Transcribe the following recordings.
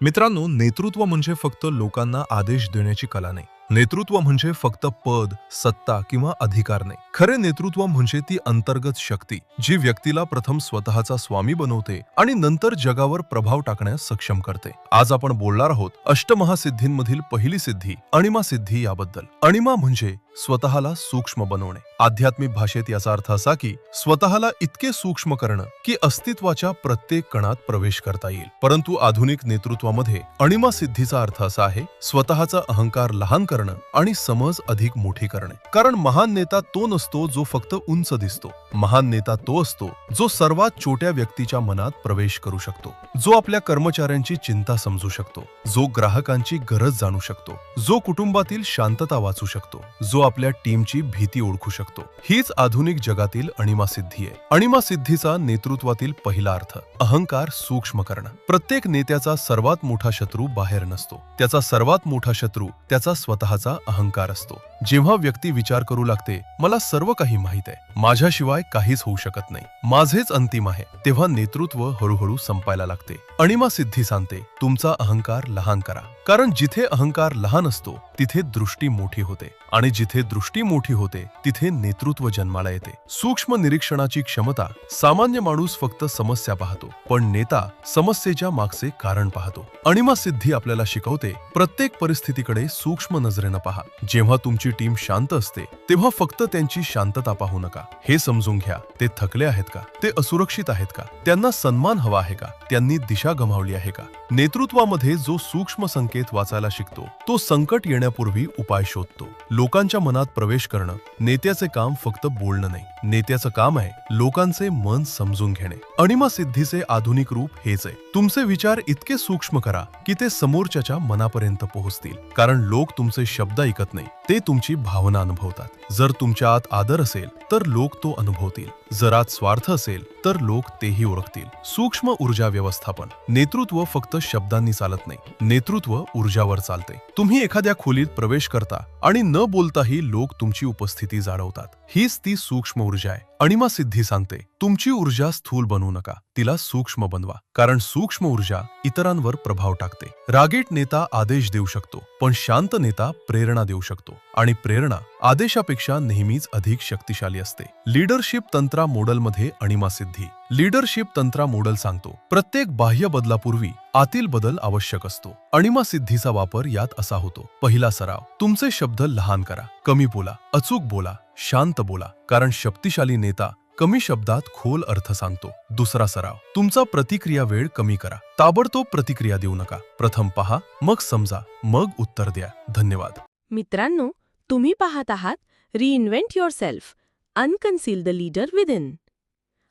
मित्रांनो, नेतृत्व म्हणजे फक्त लोकांना आदेश देण्याची कला नाही. नेतृत्व म्हणजे फक्त पद, सत्ता किंवा अधिकार नाही. खरे नेतृत्व म्हणजे ती अंतर्गत शक्ती जी व्यक्तीला प्रथम स्वतःचा स्वामी बनवते आणि नंतर जगावर प्रभाव टाकण्यास सक्षम करते. आज आपण बोलणार आहोत अष्टमहासिद्धींमधील पहिली सिद्धी अणिमा सिद्धी याबद्दल. अणिमा म्हणजे स्वतःला सूक्ष्म बनवणे. आध्यात्मिक भाषेत याचा अर्थ असा की स्वतःला इतके सूक्ष्म करणं की अस्तित्वाच्या प्रत्येक कणात प्रवेश करता येईल. परंतु आधुनिक नेतृत्वामध्ये अणिमा सिद्धीचा अर्थ असा आहे स्वतःचा अहंकार लहान करणं आणि समज अधिक मोठी करणे. कारण महान नेता तो नसतो जो फक्त उंच दिसतो. महान नेता तो असतो जो सर्वात छोट्या व्यक्तीच्या मनात प्रवेश करू शकतो, जो आपल्या कर्मचाऱ्यांची चिंता समजू शकतो, जो ग्राहकांची गरज जाणू शकतो, जो कुटुंबातील शांतता वाचू शकतो, जो आपल्या टीमची भीती ओळखू शकतो. हीच आधुनिक जगातील अणिमा सिद्धी आहे. अणिमा सिद्धीचा नेतृत्वातील पहिला अर्थ अहंकार सूक्ष्म करणं. प्रत्येक नेत्याचा सर्वात मोठा शत्रू बाहेर नसतो, त्याचा सर्वात मोठा शत्रू त्याचा स्वतःचा अहंकार असतो. जेव्हा व्यक्ती विचार करू लागते मला सर्व काही माहित आहे, माझ्याशिवाय काहीच होऊ शकत नाही, माझेच अंतिम आहे, तेव्हा नेतृत्व हळूहळू संपायला लागते. अणिमा सिद्धी सांगते तुमचा अहंकार लहान करा. कारण जिथे अहंकार लहान असतो तिथे दृष्टी मोठी होते आणि जिथे दृष्टी मोठी होते तिथे नेतृत्व जन्माला येते. सूक्ष्म निरीक्षणाची क्षमता. सामान्य माणूस फक्त समस्या पाहतो, पण नेता समस्येच्या मागचे कारण पाहतो. अणिमा सिद्धी आपल्याला शिकवते प्रत्येक परिस्थितीकडे सूक्ष्म नजरेनं पहा. जेव्हा तुमची टीम शांत असते तेव्हा फक्त त्यांची शांतता पाहू नका, हे समजून घ्या ते थकले आहेत का, ते असुरक्षित आहेत का, त्यांना सन्मान हवा आहे का, त्यांनी दिशा गमावली आहे का. नेतृत्वामध्ये जो सूक्ष्म संकेत वाचायला शिकतो तो संकट येण्यापूर्वी उपाय शोधतो. लोकांच्या मनात प्रवेश करणं. नेत्याचे काम फक्त बोलणं नाही, नेत्याचं काम आहे लोकांचे मन समजून घेणे. अणिमा सिद्धीचे आधुनिक रूप हेच आहे. तुमचे विचार इतके सूक्ष्म करा की ते समोरच्याच्या मनापर्यंत पोहोचतील. कारण लोक तुमचे शब्द ऐकत नाही, ते तुमची भावना अनुभवतात. जर तुमच्या आत आदर असेल तर लोक तो अनुभवतील, जर आत स्वार्थ असेल तर लोक तेही ओळखतील. सूक्ष्म ऊर्जा व्यवस्थापन. नेतृत्व फक्त शब्दांनी चालत नाही, नेतृत्व ऊर्जावर चालते. तुम्ही एखाद्या खोलीत प्रवेश करता आणि न बोलताही लोक तुमची उपस्थिती जाणवतात. हीच ती सूक्ष्म ऊर्जा आहे. अणिमा सिद्धी सांगते तुमची ऊर्जा स्थूल बनवू नका, तिला सूक्ष्म बनवा. कारण सूक्ष्म ऊर्जा इतरांवर प्रभाव टाकते. रागीट नेता आदेश देऊ शकतो, पण शांत नेता प्रेरणा देऊ शकतो आणि प्रेरणा आदेशापेक्षा नेहमीच अधिक शक्तिशाली असते. लीडरशिप तंत्रा मॉडेलमध्ये अणिमा सिद्धी. लीडरशिप तंत्रा मॉडेल सांगतो प्रत्येक बाह्य बदलापूर्वी आतील बदल आवश्यक असतो. अणिमा सिद्धीचा वापर यात असा होतो. पहिला सराव. तुमचे शब्द लहान करा, कमी बोला, अचूक बोला, शांत बोला. कारण शक्तिशाली नेता कमी शब्दात खोल अर्थ सांगतो. दुसरा सराव. तुमचा प्रतिक्रिया वेळ कमी करा, ताबडतोब प्रतिक्रिया देऊ नका. प्रथम पहा, मग समजा, मग उत्तर द्या. धन्यवाद. मित्रांनो, तुम्ही पाहत आहात reinvent yourself, unconceal the leader within.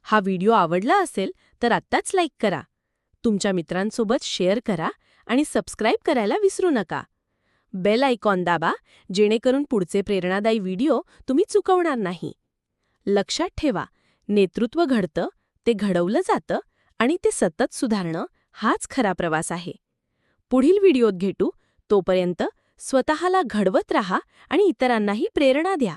हा व्हिडिओ आवडला असेल तर आत्ताच लाईक करा, तुमच्या मित्रांसोबत शेअर करा आणि सबस्क्राईब करायला विसरू नका. बेल आयकॉन दाबा जेणेकरून पुढचे प्रेरणादायी व्हिडिओ तुम्ही चुकवणार नाही. लक्षात ठेवा, नेतृत्व घडतं, ते घडवलं जातं आणि ते सतत सुधारणं हाच खरा प्रवास आहे. पुढील व्हिडिओत भेटू, तोपर्यंत स्वतःला घडवत राहा आणि इतरांनाही प्रेरणा द्या.